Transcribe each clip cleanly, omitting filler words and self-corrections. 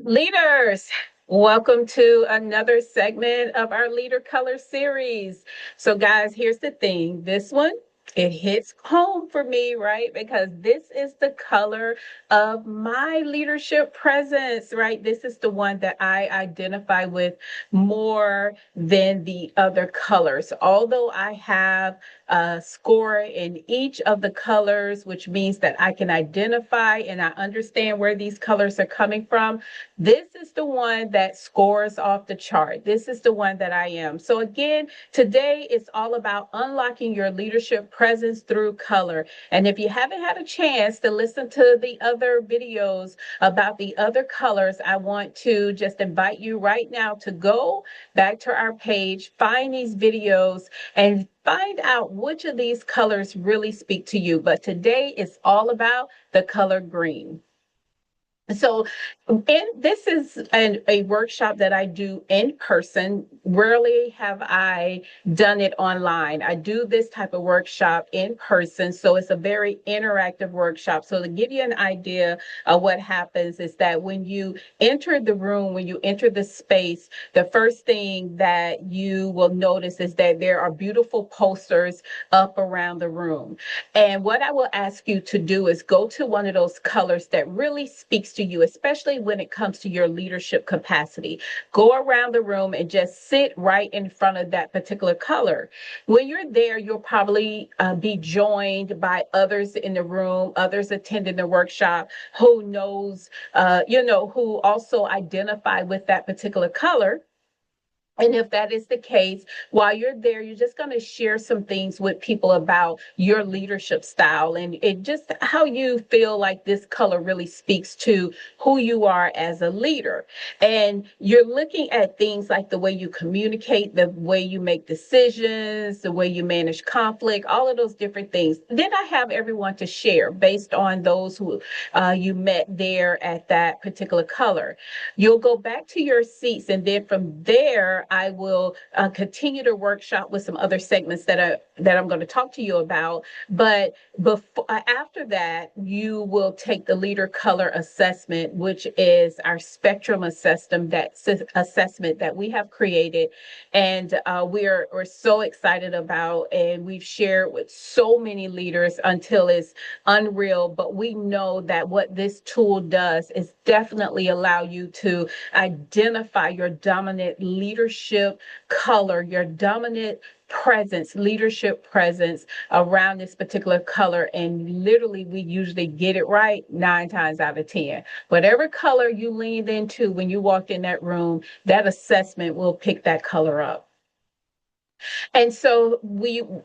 Leaders, welcome to another segment of our Leader Color series. So, guys, here's the thing. This one, it hits home for me, right? Because this is the color of my leadership presence, right? This is the one that I identify with more than the other colors. Although I have a score in each of the colors, which means that I can identify and I understand where these colors are coming from. This is the one that scores off the chart. This is the one that I am. So again, today it's all about unlocking your leadership presence through color. And if you haven't had a chance to listen to the other videos about the other colors, I want to just invite you right now to go back to our page, find these videos, and find out which of these colors really speak to you. But today it's all about the color green. So, this is a workshop that I do in person. Rarely have I done it online. I do this type of workshop in person. So it's a very interactive workshop. So to give you an idea of what happens is that when you enter the room, when you enter the space, the first thing that you will notice is that there are beautiful posters up around the room. And what I will ask you to do is go to one of those colors that really speaks to you, especially when it comes to your leadership capacity. Go around the room and just sit right in front of that particular color. When you're there, you'll probably be joined by others in the room, others attending the workshop who knows, who also identify with that particular color. And if that is the case, while you're there, you're just going to share some things with people about your leadership style and just how you feel like this color really speaks to who you are as a leader. And you're looking at things like the way you communicate, the way you make decisions, the way you manage conflict, all of those different things. Then I have everyone to share based on those who you met there at that particular color. You'll go back to your seats, and then from there, I will continue to workshop with some other segments that I'm going to talk to you about. But after that, you will take the leader color assessment, which is our spectrum assessment that we have created, and we're so excited about, and we've shared with so many leaders until it's unreal. But we know that what this tool does is definitely allow you to identify your dominant leadership color, your dominant leadership presence around this particular color. And literally, we usually get it right 9 times out of 10. Whatever color you leaned into when you walked in that room, that assessment will pick that color up. And so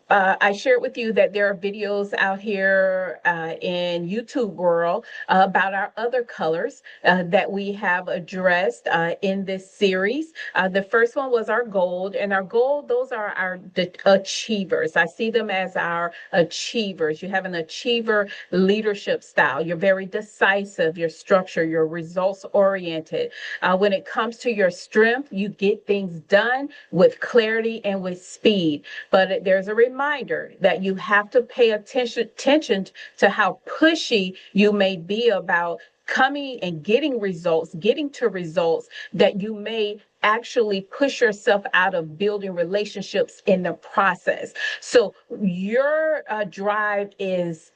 I shared with you that there are videos out here in YouTube world about our other colors that we have addressed in this series. The first one was our gold, and our gold, those are our achievers. I see them as our achievers. You have an achiever leadership style. You're very decisive, you're structured, you're results oriented. When it comes to your strength, you get things done with clarity and with speed. But there's a reminder that you have to pay attention to how pushy you may be about coming and getting to results, that you may actually push yourself out of building relationships in the process. So your drive is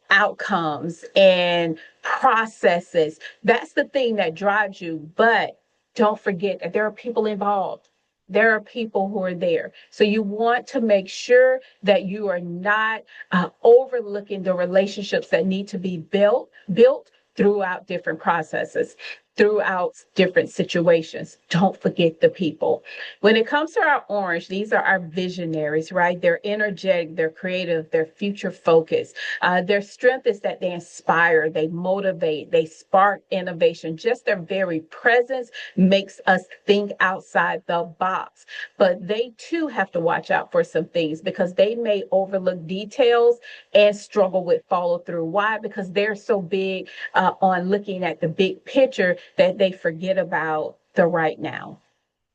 outcomes and processes. That's the thing that drives you. But don't forget that there are people involved. There are people who are there. So you want to make sure that you are not overlooking the relationships that need to be built throughout different processes, throughout different situations. Don't forget the people. When it comes to our orange, these are our visionaries, right? They're energetic, they're creative, they're future focused. Their strength is that they inspire, they motivate, they spark innovation. Just their very presence makes us think outside the box. But they too have to watch out for some things because they may overlook details and struggle with follow through. Why? Because they're so big on looking at the big picture that they forget about the right now.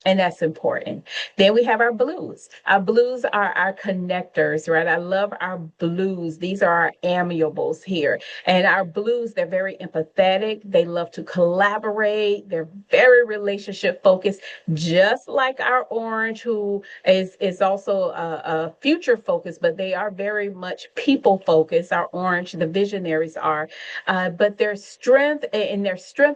And that's important. Then we have our blues. Our blues are our connectors, right? I love our blues. These are our amiables here. And our blues, they're very empathetic. They love to collaborate. They're very relationship focused, just like our orange, who is also a future focused, but they are very much people focused. Our orange, the visionaries are. But their strength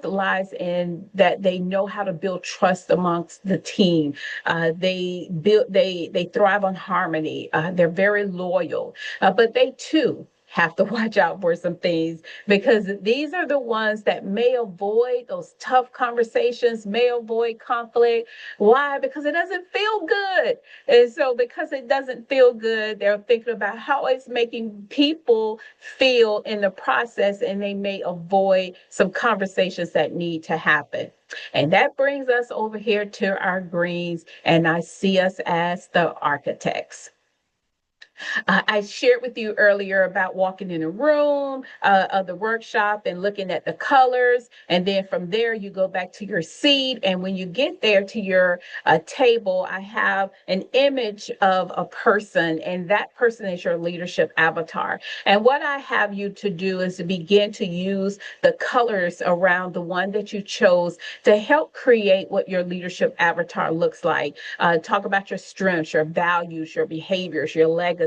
lies in that they know how to build trust amongst the team. They thrive on harmony. They're very loyal, but they too have to watch out for some things, because these are the ones that may avoid those tough conversations, may avoid conflict. Why? Because it doesn't feel good. And so because it doesn't feel good, they're thinking about how it's making people feel in the process, and they may avoid some conversations that need to happen. And that brings us over here to our greens, and I see us as the architects. I shared with you earlier about walking in a room of the workshop and looking at the colors. And then from there, you go back to your seat. And when you get there to your table, I have an image of a person, and that person is your leadership avatar. And what I have you to do is to begin to use the colors around the one that you chose to help create what your leadership avatar looks like. Talk about your strengths, your values, your behaviors, your legacy,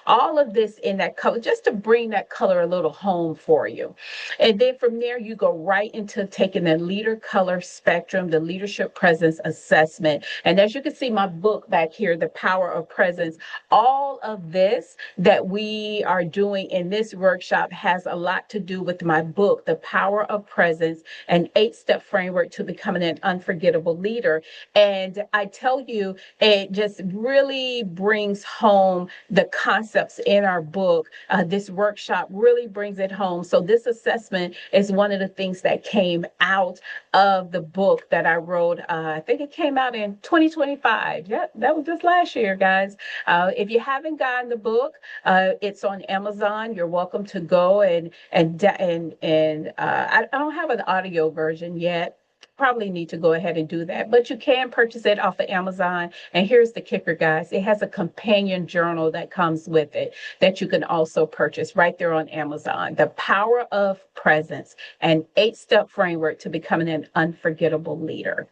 all of this in that color, just to bring that color a little home for you. And then from there, you go right into taking the leader color spectrum, the leadership presence assessment. And as you can see, my book back here, The Power of Presence, all of this that we are doing in this workshop has a lot to do with my book, The Power of Presence, an 8-step framework to becoming an unforgettable leader. And I tell you, it just really brings home the concepts in our book. This workshop really brings it home. So this assessment is one of the things that came out of the book that I wrote. I think it came out in 2025. Yeah, that was just last year, guys. If you haven't gotten the book, it's on Amazon. You're welcome to go I don't have an audio version yet. Probably need to go ahead and do that, but you can purchase it off of Amazon. And here's the kicker, guys. It has a companion journal that comes with it that you can also purchase right there on Amazon. The Power of Presence, an 8-step framework to becoming an unforgettable leader.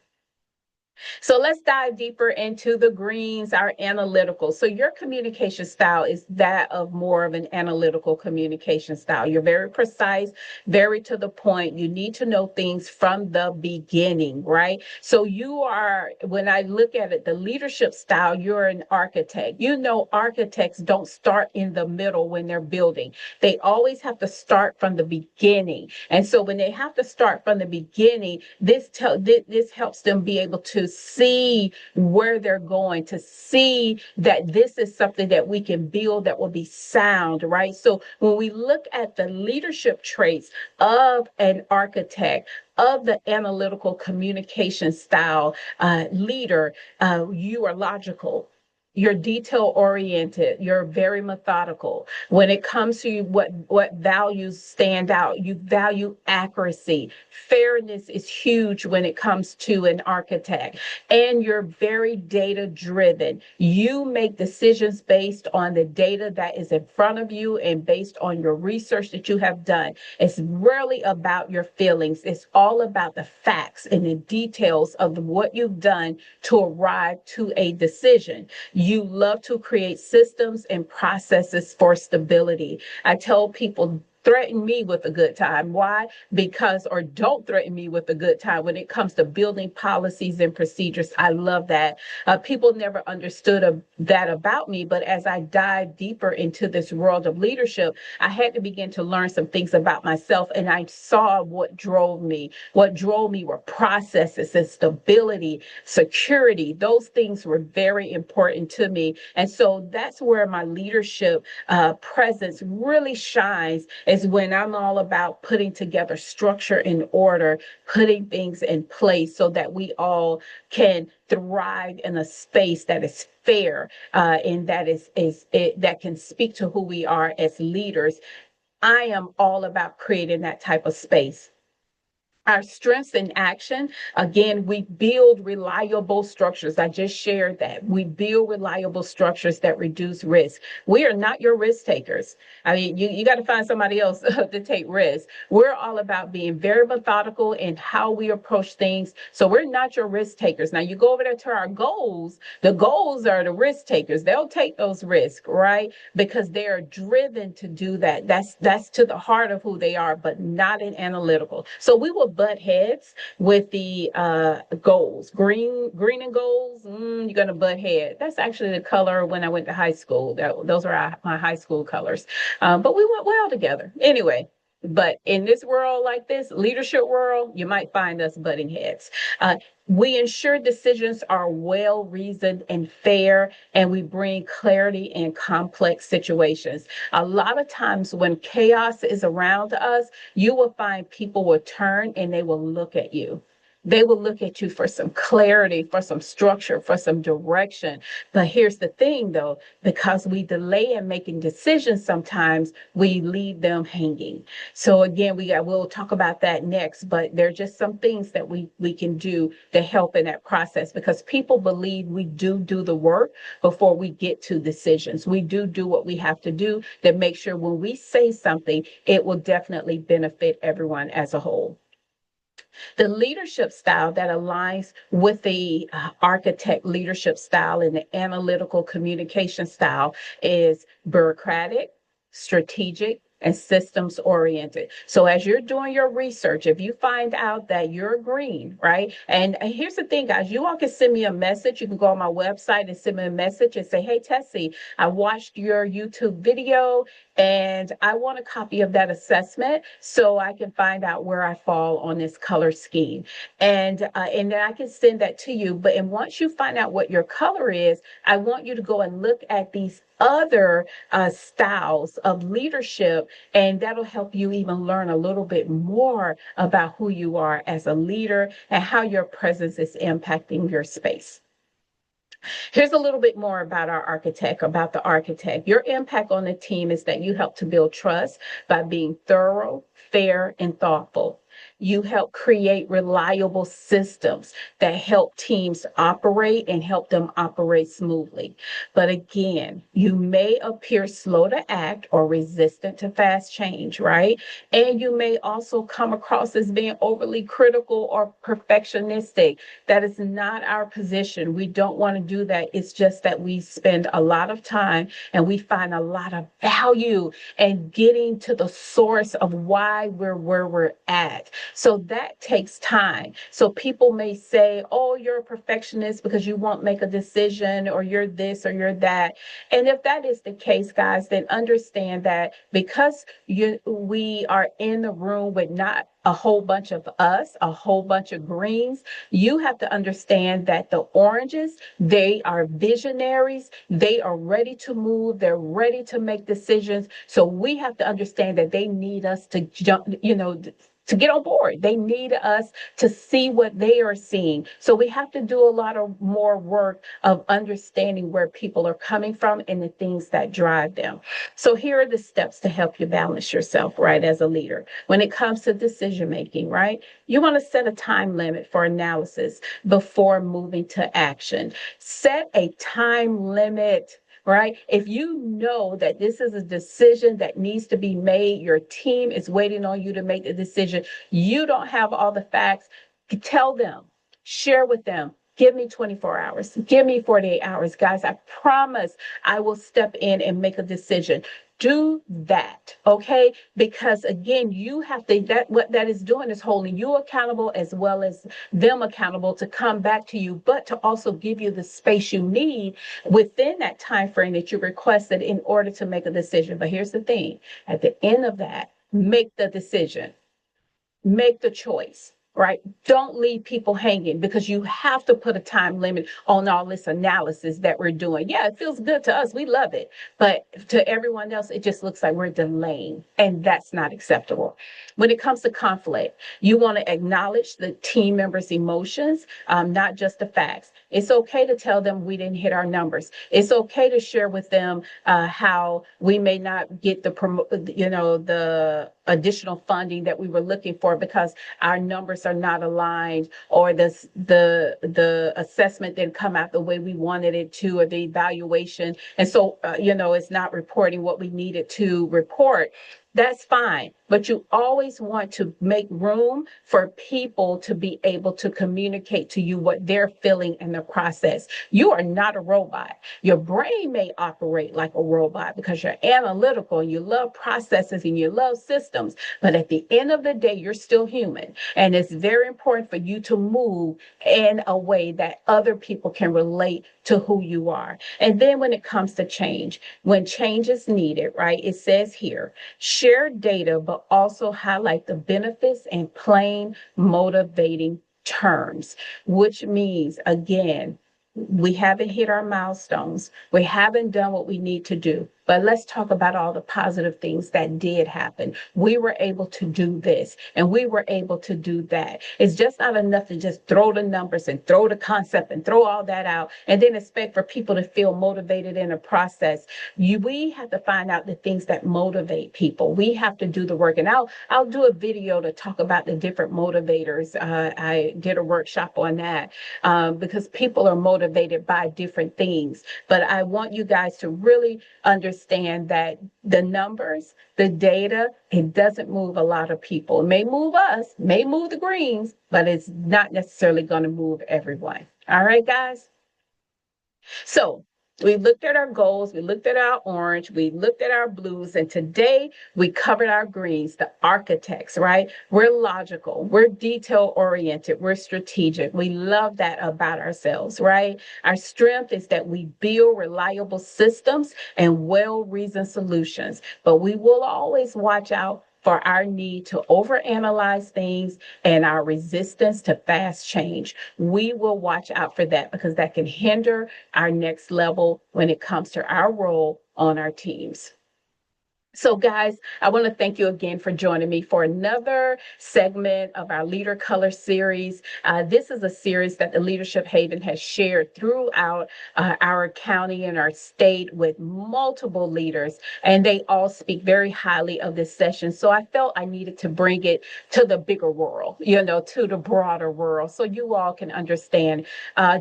So let's dive deeper into the greens, our analytical. So your communication style is that of more of an analytical communication style. You're very precise, very to the point. You need to know things from the beginning, right? So when I look at it, the leadership style, you're an architect. You know, architects don't start in the middle when they're building. They always have to start from the beginning. And so when they have to start from the beginning, this helps them be able to see where they're going, to see that this is something that we can build that will be sound, right? So when we look at the leadership traits of an architect, of the analytical communication style leader, you are logical. You're detail oriented. You're very methodical. When it comes to what values stand out, you value accuracy. Fairness is huge when it comes to an architect. And you're very data driven. You make decisions based on the data that is in front of you and based on your research that you have done. It's rarely about your feelings. It's all about the facts and the details of what you've done to arrive to a decision. You love to create systems and processes for stability. I tell people, threaten me with a good time. Why? Or don't threaten me with a good time when it comes to building policies and procedures. I love that. People never understood that about me, but as I dive deeper into this world of leadership, I had to begin to learn some things about myself, and I saw what drove me. What drove me were processes and stability, security. Those things were very important to me. And so that's where my leadership presence really shines, is when I'm all about putting together structure and order, putting things in place so that we all can thrive in a space that is fair, and that can speak to who we are as leaders. I am all about creating that type of space. Our strengths in action, again, we build reliable structures. I just shared that. We build reliable structures that reduce risk. We are not your risk takers. I mean, you got to find somebody else to take risks. We're all about being very methodical in how we approach things. So we're not your risk takers. Now, you go over there to our goals. The goals are the risk takers. They'll take those risks, right? Because they are driven to do that. That's to the heart of who they are, but not in analytical. So we will butt heads with the goals. Green and goals, you're gonna butt head. That's actually the color when I went to high school. Those are my high school colors. But we went well together. Anyway, but in this world like this, leadership world, you might find us butting heads. We ensure decisions are well reasoned and fair, and we bring clarity in complex situations. A lot of times when chaos is around us, you will find people will turn and they will look at you. They will look at you for some clarity, for some structure, for some direction. But here's the thing though, because we delay in making decisions, sometimes we leave them hanging. So again, we'll talk about that next, but there are just some things that we can do to help in that process, because people believe we do the work before we get to decisions. We do what we have to do to make sure when we say something, it will definitely benefit everyone as a whole. The leadership style that aligns with the architect leadership style and the analytical communication style is bureaucratic, strategic, and systems oriented. So as you're doing your research, if you find out that you're green, right? And here's the thing, guys, you all can send me a message. You can go on my website and send me a message and say, hey, Tessie, I watched your YouTube video and I want a copy of that assessment so I can find out where I fall on this color scheme. And then I can send that to you. But and once you find out what your color is, I want you to go and look at these other styles of leadership, and that'll help you even learn a little bit more about who you are as a leader and how your presence is impacting your space. Here's a little bit more about about the architect. Your impact on the team is that you help to build trust by being thorough, fair, and thoughtful. You help create reliable systems that help teams operate and help them operate smoothly. But again, you may appear slow to act or resistant to fast change, right? And you may also come across as being overly critical or perfectionistic. That is not our position. We don't want to do that. It's just that we spend a lot of time and we find a lot of value in getting to the source of why we're where we're at. So that takes time. So people may say, oh, you're a perfectionist because you won't make a decision, or you're this or you're that. And if that is the case, guys, then understand that because we are in the room with not a whole bunch of us, a whole bunch of greens, you have to understand that the oranges, they are visionaries. They are ready to move. They're ready to make decisions. So we have to understand that they need us to jump, to get on board. They need us to see what they are seeing. So we have to do a lot of more work of understanding where people are coming from and the things that drive them. So here are the steps to help you balance yourself, right, as a leader. When it comes to decision making, right, you want to set a time limit for analysis before moving to action. Set a time limit, right? If you know that this is a decision that needs to be made, your team is waiting on you to make the decision, you don't have all the facts, tell them, share with them. Give me 24 hours. Give me 48 hours. Guys, I promise I will step in and make a decision. Do that, okay? Because again, you have to, what that is doing is holding you accountable as well as them accountable to come back to you, but to also give you the space you need within that time frame that you requested in order to make a decision. But here's the thing, at the end of that, make the decision, make the choice, right? Don't leave people hanging, because you have to put a time limit on all this analysis that we're doing. Yeah, it feels good to us. We love it. But to everyone else, it just looks like we're delaying, and that's not acceptable. When it comes to conflict, you want to acknowledge the team members' emotions, not just the facts. It's okay to tell them we didn't hit our numbers. It's okay to share with them how we may not get the additional funding that we were looking for because our numbers are not aligned, or the assessment didn't come out the way we wanted it to, or the evaluation. And so, it's not reporting what we needed to report. That's fine. But you always want to make room for people to be able to communicate to you what they're feeling in the process. You are not a robot. Your brain may operate like a robot because you're analytical and you love processes and you love systems. But at the end of the day, you're still human. And it's very important for you to move in a way that other people can relate to who you are. And then when it comes to change, when change is needed, right, it says here, share data, but also highlight the benefits in plain, motivating terms, which means, again, we haven't hit our milestones. We haven't done what we need to do. But let's talk about all the positive things that did happen. We were able to do this and we were able to do that. It's just not enough to just throw the numbers and throw the concept and throw all that out and then expect for people to feel motivated in a process. We have to find out the things that motivate people. We have to do the work. And I'll do a video to talk about the different motivators. I did a workshop on that because people are motivated by different things. But I want you guys to really understand that the numbers, the data, it doesn't move a lot of people. It may move us, may move the greens, but it's not necessarily going to move everyone. All right, guys? So we looked at our goals, we looked at our orange, we looked at our blues, and today we covered our greens, the architects, right? We're logical, we're detail oriented, we're strategic. We love that about ourselves, right? Our strength is that we build reliable systems and well-reasoned solutions, but we will always watch out for our need to overanalyze things and our resistance to fast change. We will watch out for that because that can hinder our next level when it comes to our role on our teams. So guys, I want to thank you again for joining me for another segment of our Leader Color series. This is a series that the Leadership Haven has shared throughout our county and our state with multiple leaders, and they all speak very highly of this session. So I felt I needed to bring it to the bigger world, to the broader world, so you all can understand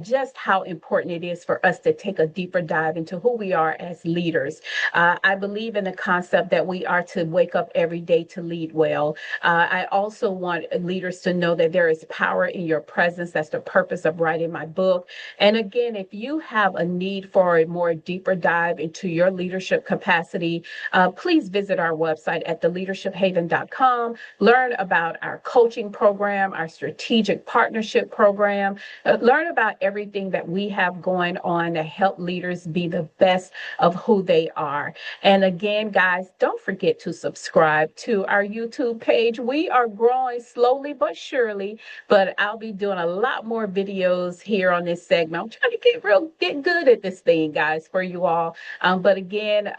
just how important it is for us to take a deeper dive into who we are as leaders. I believe in the concept that we are to wake up every day to lead well. I also want leaders to know that there is power in your presence. That's the purpose of writing my book. And again, if you have a need for a more deeper dive into your leadership capacity, please visit our website at theleadershiphaven.com. Learn about our coaching program, our strategic partnership program. Learn about everything that we have going on to help leaders be the best of who they are. And again, guys, don't forget to subscribe to our YouTube page. We are growing slowly but surely, but I'll be doing a lot more videos here on this segment. I'm trying to get good at this thing, guys, for you all. But again,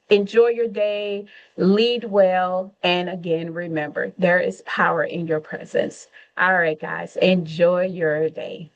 enjoy your day, lead well, and again, remember, there is power in your presence. All right, guys, enjoy your day.